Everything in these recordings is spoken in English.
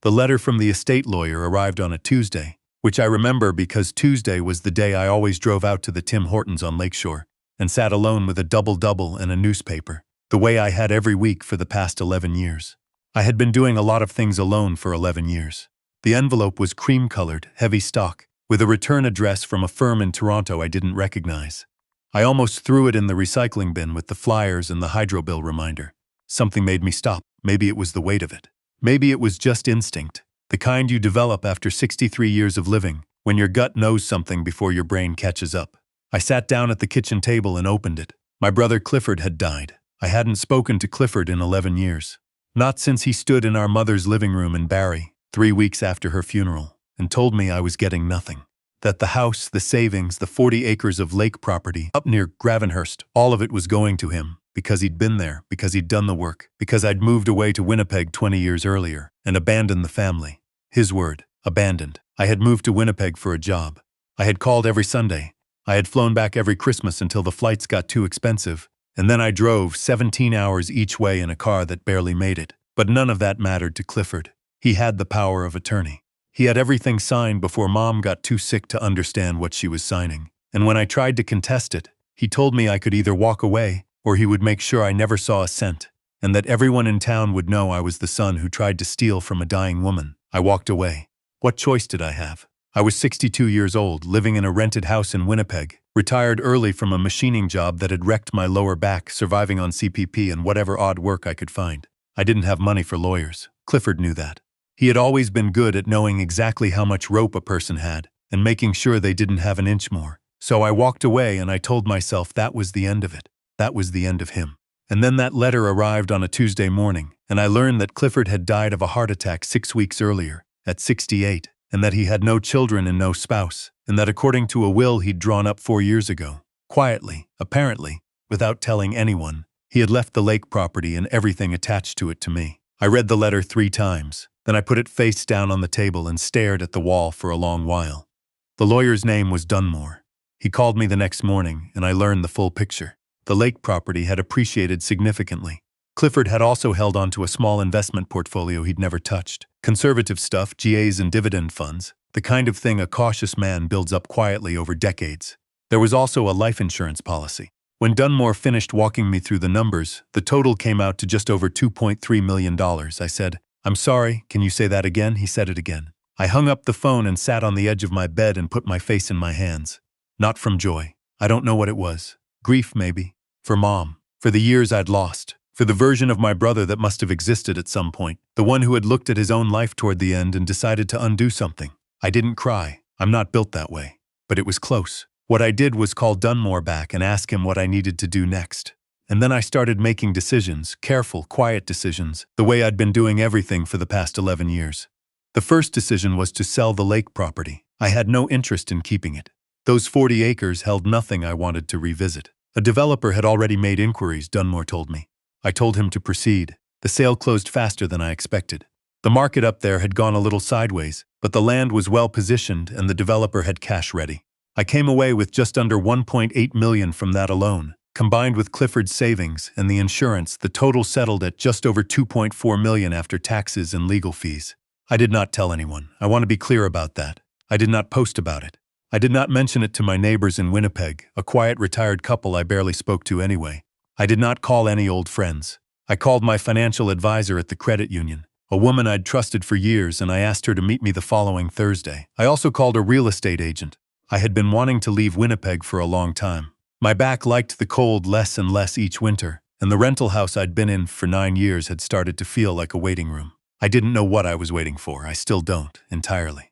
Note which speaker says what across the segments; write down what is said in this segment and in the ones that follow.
Speaker 1: The letter from the estate lawyer arrived on a Tuesday, which I remember because Tuesday was the day I always drove out to the Tim Hortons on Lakeshore and sat alone with a double-double and a newspaper, the way I had every week for the past 11 years. I had been doing a lot of things alone for 11 years. The envelope was cream-colored, heavy stock, with a return address from a firm in Toronto I didn't recognize. I almost threw it in the recycling bin with the flyers and the hydro bill reminder. Something made me stop. Maybe it was the weight of it. Maybe it was just instinct, the kind you develop after 63 years of living, when your gut knows something before your brain catches up. I sat down at the kitchen table and opened it. My brother Clifford had died. I hadn't spoken to Clifford in 11 years. Not since he stood in our mother's living room in Barrie, 3 weeks after her funeral, and told me I was getting nothing. That the house, the savings, the 40 acres of lake property up near Gravenhurst, all of it was going to him, because he'd been there, because he'd done the work, because I'd moved away to Winnipeg 20 years earlier and abandoned the family. His word, abandoned. I had moved to Winnipeg for a job. I had called every Sunday. I had flown back every Christmas until the flights got too expensive, and then I drove 17 hours each way in a car that barely made it. But none of that mattered to Clifford. He had the power of attorney. He had everything signed before Mom got too sick to understand what she was signing. And when I tried to contest it, he told me I could either walk away or he would make sure I never saw a cent, and that everyone in town would know I was the son who tried to steal from a dying woman. I walked away. What choice did I have? I was 62 years old, living in a rented house in Winnipeg, retired early from a machining job that had wrecked my lower back, surviving on CPP and whatever odd work I could find. I didn't have money for lawyers. Clifford knew that. He had always been good at knowing exactly how much rope a person had and making sure they didn't have an inch more. So I walked away and I told myself that was the end of it. That was the end of him. And then that letter arrived on a Tuesday morning, and I learned that Clifford had died of a heart attack 6 weeks earlier, at 68, and that he had no children and no spouse, and that according to a will he'd drawn up 4 years ago, quietly, apparently, without telling anyone, he had left the lake property and everything attached to it to me. I read the letter 3 times, then I put it face down on the table and stared at the wall for a long while. The lawyer's name was Dunmore. He called me the next morning, and I learned the full picture. The lake property had appreciated significantly. Clifford had also held onto a small investment portfolio he'd never touched. Conservative stuff, GAs and dividend funds, the kind of thing a cautious man builds up quietly over decades. There was also a life insurance policy. When Dunmore finished walking me through the numbers, the total came out to just over $2.3 million. I said, "I'm sorry, can you say that again?" He said it again. I hung up the phone and sat on the edge of my bed and put my face in my hands. Not from joy. I don't know what it was. Grief, maybe. For Mom. For the years I'd lost. For the version of my brother that must have existed at some point. The one who had looked at his own life toward the end and decided to undo something. I didn't cry. I'm not built that way. But it was close. What I did was call Dunmore back and ask him what I needed to do next. And then I started making decisions, careful, quiet decisions, the way I'd been doing everything for the past 11 years. The first decision was to sell the lake property. I had no interest in keeping it. Those 40 acres held nothing I wanted to revisit. A developer had already made inquiries, Dunmore told me. I told him to proceed. The sale closed faster than I expected. The market up there had gone a little sideways, but the land was well positioned and the developer had cash ready. I came away with just under $1.8 million from that alone. Combined with Clifford's savings and the insurance, the total settled at just over $2.4 million after taxes and legal fees. I did not tell anyone. I want to be clear about that. I did not post about it. I did not mention it to my neighbors in Winnipeg, a quiet retired couple I barely spoke to anyway. I did not call any old friends. I called my financial advisor at the credit union, a woman I'd trusted for years, and I asked her to meet me the following Thursday. I also called a real estate agent. I had been wanting to leave Winnipeg for a long time. My back liked the cold less and less each winter, and the rental house I'd been in for 9 years had started to feel like a waiting room. I didn't know what I was waiting for. I still don't, entirely.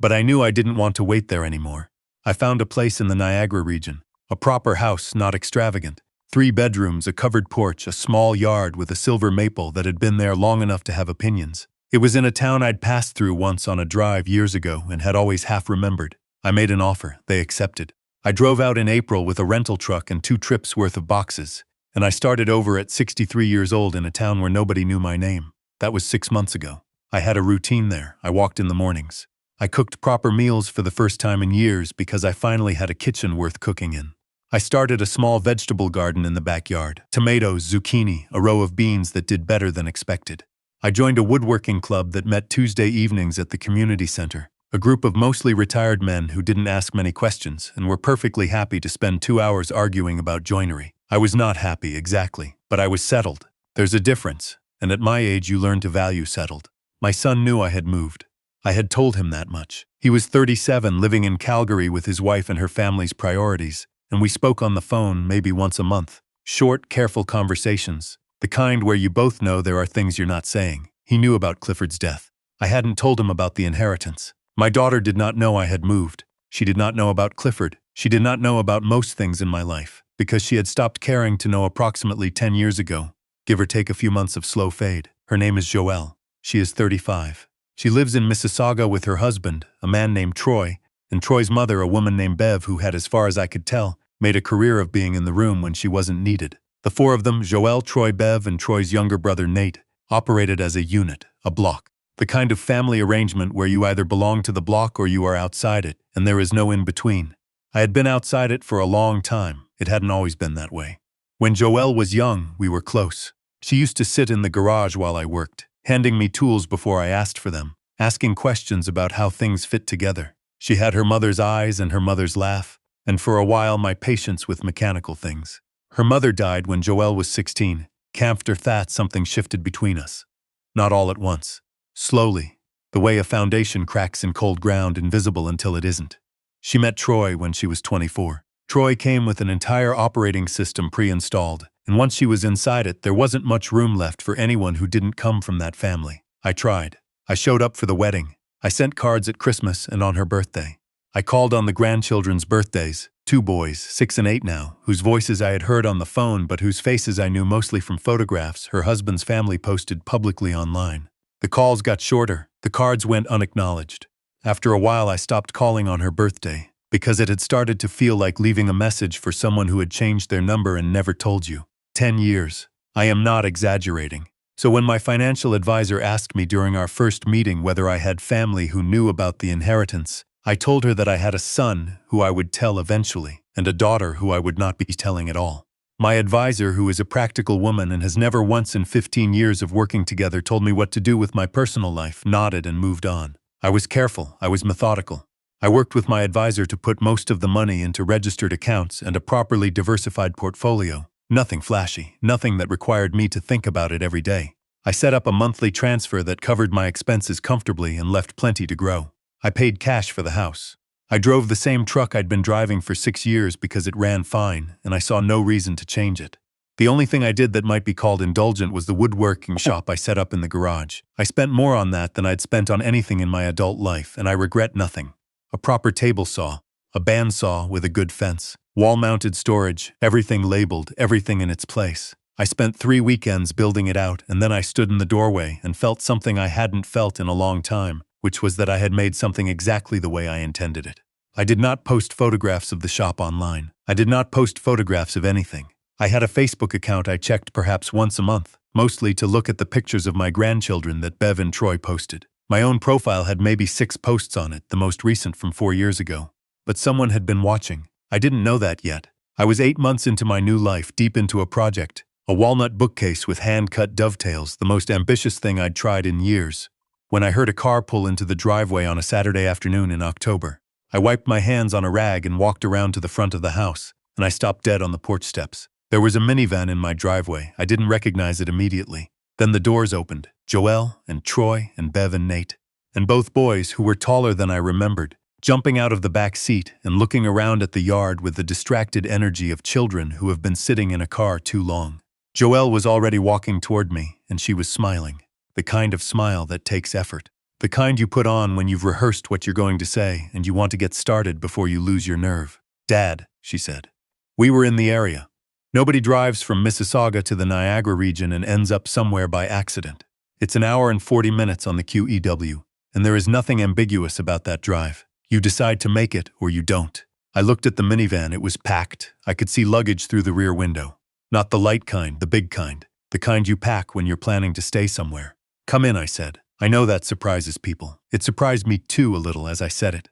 Speaker 1: But I knew I didn't want to wait there anymore. I found a place in the Niagara region, a proper house, not extravagant. 3 bedrooms, a covered porch, a small yard with a silver maple that had been there long enough to have opinions. It was in a town I'd passed through once on a drive years ago and had always half remembered. I made an offer. They accepted. I drove out in April with a rental truck and 2 trips worth of boxes, and I started over at 63 years old in a town where nobody knew my name. That was 6 months ago. I had a routine there. I walked in the mornings. I cooked proper meals for the first time in years because I finally had a kitchen worth cooking in. I started a small vegetable garden in the backyard. Tomatoes, zucchini, a row of beans that did better than expected. I joined a woodworking club that met Tuesday evenings at the community center. A group of mostly retired men who didn't ask many questions and were perfectly happy to spend 2 hours arguing about joinery. I was not happy, exactly, but I was settled. There's a difference, and at my age you learn to value settled. My son knew I had moved. I had told him that much. He was 37, living in Calgary with his wife and her family's priorities, and we spoke on the phone maybe once a month. Short, careful conversations, the kind where you both know there are things you're not saying. He knew about Clifford's death. I hadn't told him about the inheritance. My daughter did not know I had moved. She did not know about Clifford. She did not know about most things in my life, because she had stopped caring to know approximately 10 years ago, give or take a few months of slow fade. Her name is Joelle. She is 35. She lives in Mississauga with her husband, a man named Troy, and Troy's mother, a woman named Bev, who had, as far as I could tell, made a career of being in the room when she wasn't needed. The four of them, Joelle, Troy, Bev, and Troy's younger brother Nate, operated as a unit, a block. The kind of family arrangement where you either belong to the block or you are outside it, and there is no in-between. I had been outside it for a long time. It hadn't always been that way. When Joelle was young, we were close. She used to sit in the garage while I worked, handing me tools before I asked for them, asking questions about how things fit together. She had her mother's eyes and her mother's laugh, and for a while my patience with mechanical things. Her mother died when Joelle was 16. After that, something shifted between us. Not all at once. Slowly, the way a foundation cracks in cold ground, invisible until it isn't. She met Troy when she was 24. Troy came with an entire operating system pre-installed, and once she was inside it, there wasn't much room left for anyone who didn't come from that family. I tried. I showed up for the wedding. I sent cards at Christmas and on her birthday. I called on the grandchildren's birthdays, 2 boys, 6 and 8 now, whose voices I had heard on the phone but whose faces I knew mostly from photographs her husband's family posted publicly online. The calls got shorter, the cards went unacknowledged. After a while I stopped calling on her birthday, because it had started to feel like leaving a message for someone who had changed their number and never told you. 10 years. I am not exaggerating. So when my financial advisor asked me during our first meeting whether I had family who knew about the inheritance, I told her that I had a son who I would tell eventually, and a daughter who I would not be telling at all. My advisor, who is a practical woman and has never once in 15 years of working together told me what to do with my personal life, nodded and moved on. I was careful, I was methodical. I worked with my advisor to put most of the money into registered accounts and a properly diversified portfolio. Nothing flashy, nothing that required me to think about it every day. I set up a monthly transfer that covered my expenses comfortably and left plenty to grow. I paid cash for the house. I drove the same truck I'd been driving for 6 years because it ran fine, and I saw no reason to change it. The only thing I did that might be called indulgent was the woodworking shop I set up in the garage. I spent more on that than I'd spent on anything in my adult life, and I regret nothing. A proper table saw, a bandsaw with a good fence, wall-mounted storage, everything labeled, everything in its place. I spent 3 weekends building it out, and then I stood in the doorway and felt something I hadn't felt in a long time, which was that I had made something exactly the way I intended it. I did not post photographs of the shop online. I did not post photographs of anything. I had a Facebook account I checked perhaps once a month, mostly to look at the pictures of my grandchildren that Bev and Troy posted. My own profile had maybe 6 posts on it, the most recent from 4 years ago. But someone had been watching. I didn't know that yet. I was 8 months into my new life, deep into a project. A walnut bookcase with hand-cut dovetails, the most ambitious thing I'd tried in years. When I heard a car pull into the driveway on a Saturday afternoon in October, I wiped my hands on a rag and walked around to the front of the house, and I stopped dead on the porch steps. There was a minivan in my driveway. I didn't recognize it immediately. Then the doors opened. Joelle and Troy and Bev and Nate, and both boys who were taller than I remembered, jumping out of the back seat and looking around at the yard with the distracted energy of children who have been sitting in a car too long. Joelle was already walking toward me, and she was smiling. The kind of smile that takes effort. The kind you put on when you've rehearsed what you're going to say and you want to get started before you lose your nerve. "Dad," she said. We were in the area. Nobody drives from Mississauga to the Niagara region and ends up somewhere by accident. It's an hour and 40 minutes on the QEW, and there is nothing ambiguous about that drive. You decide to make it or you don't. I looked at the minivan. It was packed. I could see luggage through the rear window. Not the light kind, the big kind. The kind you pack when you're planning to stay somewhere. "Come in," I said. I know that surprises people. It surprised me too a little as I said it.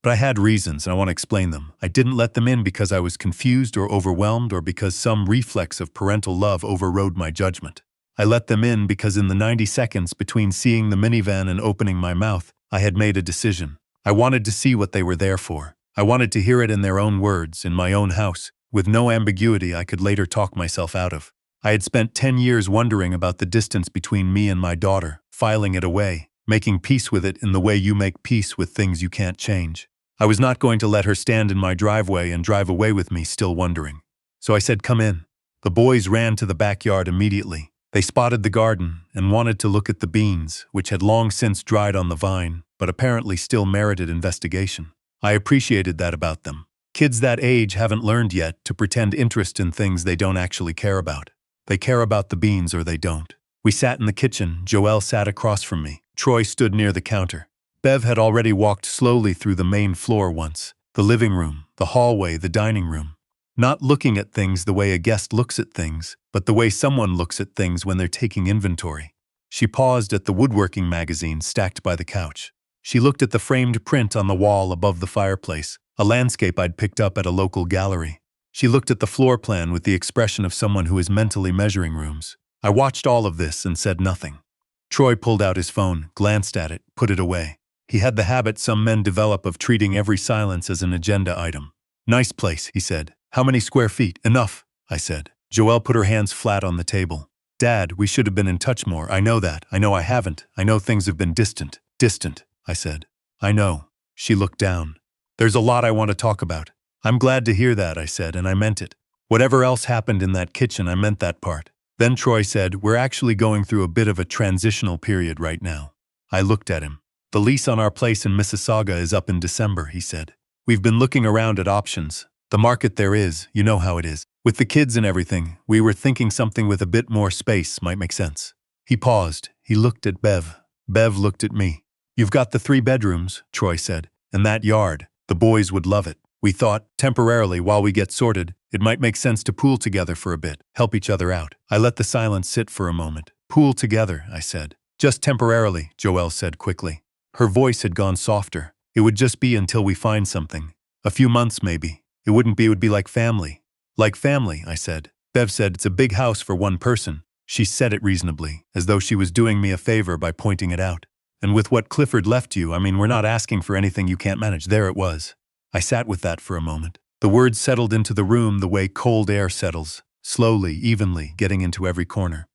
Speaker 1: But I had reasons and I want to explain them. I didn't let them in because I was confused or overwhelmed or because some reflex of parental love overrode my judgment. I let them in because in the 90 seconds between seeing the minivan and opening my mouth, I had made a decision. I wanted to see what they were there for. I wanted to hear it in their own words, in my own house, with no ambiguity I could later talk myself out of. I had spent 10 years wondering about the distance between me and my daughter, filing it away, making peace with it in the way you make peace with things you can't change. I was not going to let her stand in my driveway and drive away with me still wondering. So I said, "Come in." The boys ran to the backyard immediately. They spotted the garden and wanted to look at the beans, which had long since dried on the vine, but apparently still merited investigation. I appreciated that about them. Kids that age haven't learned yet to pretend interest in things they don't actually care about. They care about the beans or they don't. We sat in the kitchen. Joelle sat across from me. Troy stood near the counter. Bev had already walked slowly through the main floor once, the living room, the hallway, the dining room. Not looking at things the way a guest looks at things, but the way someone looks at things when they're taking inventory. She paused at the woodworking magazine stacked by the couch. She looked at the framed print on the wall above the fireplace, a landscape I'd picked up at a local gallery. She looked at the floor plan with the expression of someone who is mentally measuring rooms. I watched all of this and said nothing. Troy pulled out his phone, glanced at it, put it away. He had the habit some men develop of treating every silence as an agenda item. "Nice place," he said. "How many square feet?" "Enough," I said. Joelle put her hands flat on the table. "Dad, we should have been in touch more. I know that. I know I haven't. I know things have been distant." "Distant," I said. "I know." She looked down. "There's a lot I want to talk about." "I'm glad to hear that," I said, and I meant it. Whatever else happened in that kitchen, I meant that part. Then Troy said, "We're actually going through a bit of a transitional period right now." I looked at him. "The lease on our place in Mississauga is up in December," he said. "We've been looking around at options. The market there is, you know how it is. With the kids and everything, we were thinking something with a bit more space might make sense." He paused. He looked at Bev. Bev looked at me. "You've got the 3 bedrooms," Troy said, "and that yard. The boys would love it. We thought, temporarily, while we get sorted, it might make sense to pool together for a bit, help each other out." I let the silence sit for a moment. "Pool together," I said. "Just temporarily," Joelle said quickly. Her voice had gone softer. "It would just be until we find something. A few months, maybe. It wouldn't be, it would be like family." "Like family," I said. Bev said, "It's a big house for one person." She said it reasonably, as though she was doing me a favor by pointing it out. "And with what Clifford left you, I mean, we're not asking for anything you can't manage." There it was. I sat with that for a moment. The words settled into the room the way cold air settles, slowly, evenly, getting into every corner.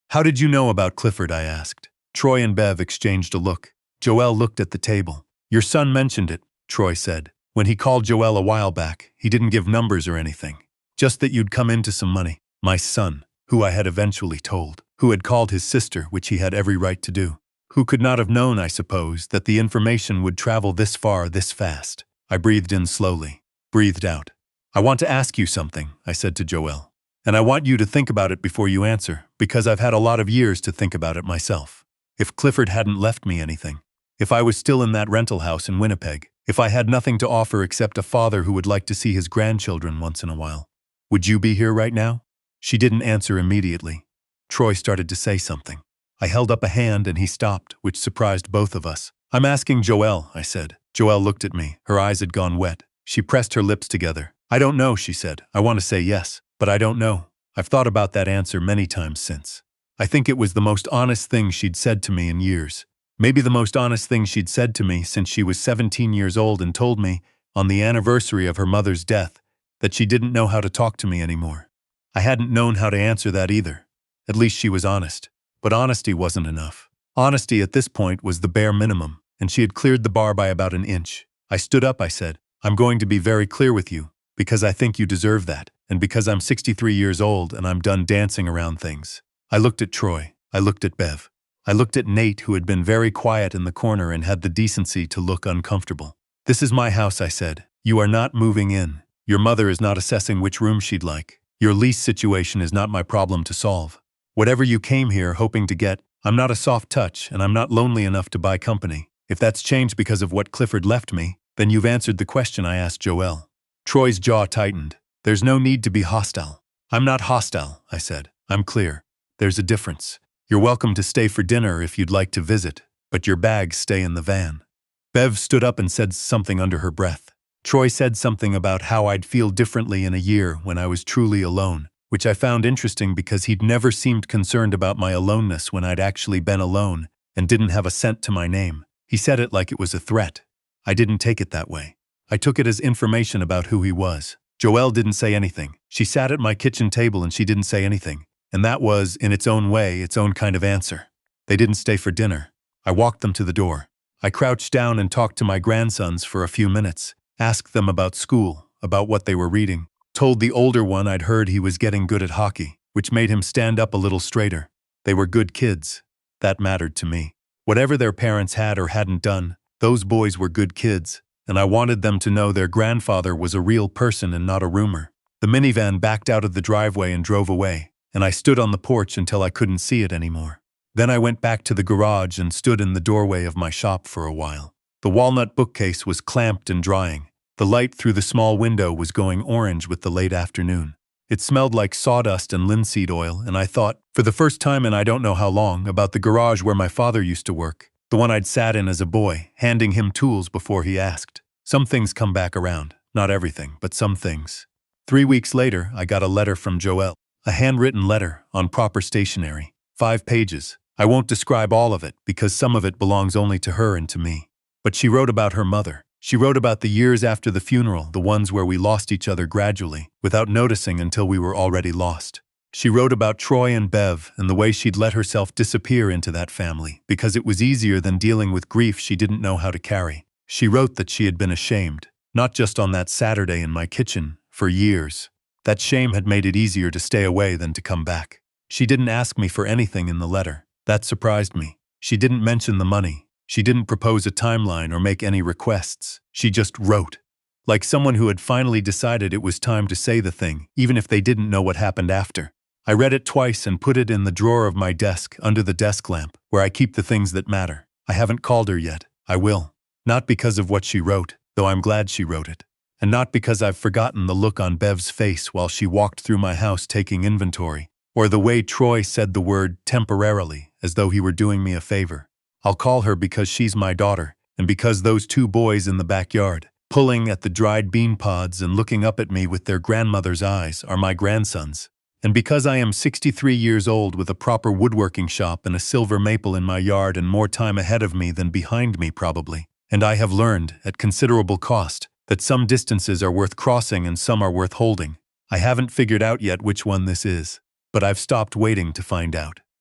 Speaker 1: "How did you know about Clifford?" I asked. Troy and Bev exchanged a look. Joelle looked at the table. "Your son mentioned it," Troy said. "When he called Joelle a while back, he didn't give numbers or anything. Just that you'd come into some money." My son, who I had eventually told, who had called his sister, which he had every right to do, who could not have known, I suppose, that the information would travel this far, this fast. I breathed in slowly, breathed out. "I want to ask you something," I said to Joelle. "And I want you to think about it before you answer, because I've had a lot of years to think about it myself. If Clifford hadn't left me anything, if I was still in that rental house in Winnipeg, if I had nothing to offer except a father who would like to see his grandchildren once in a while, would you be here right now?" She didn't answer immediately. Troy started to say something. I held up a hand and he stopped, which surprised both of us. "I'm asking Joelle," I said. Joelle looked at me. Her eyes had gone wet. She pressed her lips together. "I don't know," she said. "I want to say yes, but I don't know. I've thought about that answer many times since." I think it was the most honest thing she'd said to me in years. Maybe the most honest thing she'd said to me since she was 17 years old and told me, on the anniversary of her mother's death, that she didn't know how to talk to me anymore. I hadn't known how to answer that either. At least she was honest. But honesty wasn't enough. Honesty at this point was the bare minimum, and she had cleared the bar by about an inch. I stood up, I said, "I'm going to be very clear with you, because I think you deserve that, and because I'm 63 years old and I'm done dancing around things." I looked at Troy. I looked at Bev. I looked at Nate, who had been very quiet in the corner and had the decency to look uncomfortable. "This is my house," I said. "You are not moving in. Your mother is not assessing which room she'd like. Your lease situation is not my problem to solve. Whatever you came here hoping to get, I'm not a soft touch and I'm not lonely enough to buy company. If that's changed because of what Clifford left me, then you've answered the question I asked Joelle." Troy's jaw tightened. "There's no need to be hostile." "I'm not hostile," I said. "I'm clear. There's a difference. You're welcome to stay for dinner if you'd like to visit, but your bags stay in the van." Bev stood up and said something under her breath. Troy said something about how I'd feel differently in a year when I was truly alone, which I found interesting because he'd never seemed concerned about my aloneness when I'd actually been alone and didn't have a cent to my name. He said it like it was a threat. I didn't take it that way. I took it as information about who he was. Joelle didn't say anything. She sat at my kitchen table and she didn't say anything. And that was, in its own way, its own kind of answer. They didn't stay for dinner. I walked them to the door. I crouched down and talked to my grandsons for a few minutes, asked them about school, about what they were reading, told the older one I'd heard he was getting good at hockey, which made him stand up a little straighter. They were good kids. That mattered to me. Whatever their parents had or hadn't done, those boys were good kids, and I wanted them to know their grandfather was a real person and not a rumor. The minivan backed out of the driveway and drove away, and I stood on the porch until I couldn't see it anymore. Then I went back to the garage and stood in the doorway of my shop for a while. The walnut bookcase was clamped and drying. The light through the small window was going orange with the late afternoon. It smelled like sawdust and linseed oil, and I thought, for the first time in I don't know how long, about the garage where my father used to work, the one I'd sat in as a boy, handing him tools before he asked. Some things come back around. Not everything, but some things. 3 weeks later, I got a letter from Joelle. A handwritten letter, on proper stationery. 5 pages. I won't describe all of it, because some of it belongs only to her and to me. But she wrote about her mother. She wrote about the years after the funeral, the ones where we lost each other gradually, without noticing until we were already lost. She wrote about Troy and Bev and the way she'd let herself disappear into that family, because it was easier than dealing with grief she didn't know how to carry. She wrote that she had been ashamed, not just on that Saturday in my kitchen, for years. That shame had made it easier to stay away than to come back. She didn't ask me for anything in the letter. That surprised me. She didn't mention the money. She didn't propose a timeline or make any requests. She just wrote. Like someone who had finally decided it was time to say the thing, even if they didn't know what happened after. I read it twice and put it in the drawer of my desk, under the desk lamp, where I keep the things that matter. I haven't called her yet. I will. Not because of what she wrote, though I'm glad she wrote it. And not because I've forgotten the look on Bev's face while she walked through my house taking inventory, or the way Troy said the word temporarily, as though he were doing me a favor. I'll call her because she's my daughter, and because those 2 boys in the backyard, pulling at the dried bean pods and looking up at me with their grandmother's eyes, are my grandsons. And because I am 63 years old with a proper woodworking shop and a silver maple in my yard and more time ahead of me than behind me probably. And I have learned, at considerable cost, that some distances are worth crossing and some are worth holding. I haven't figured out yet which one this is, but I've stopped waiting to find out.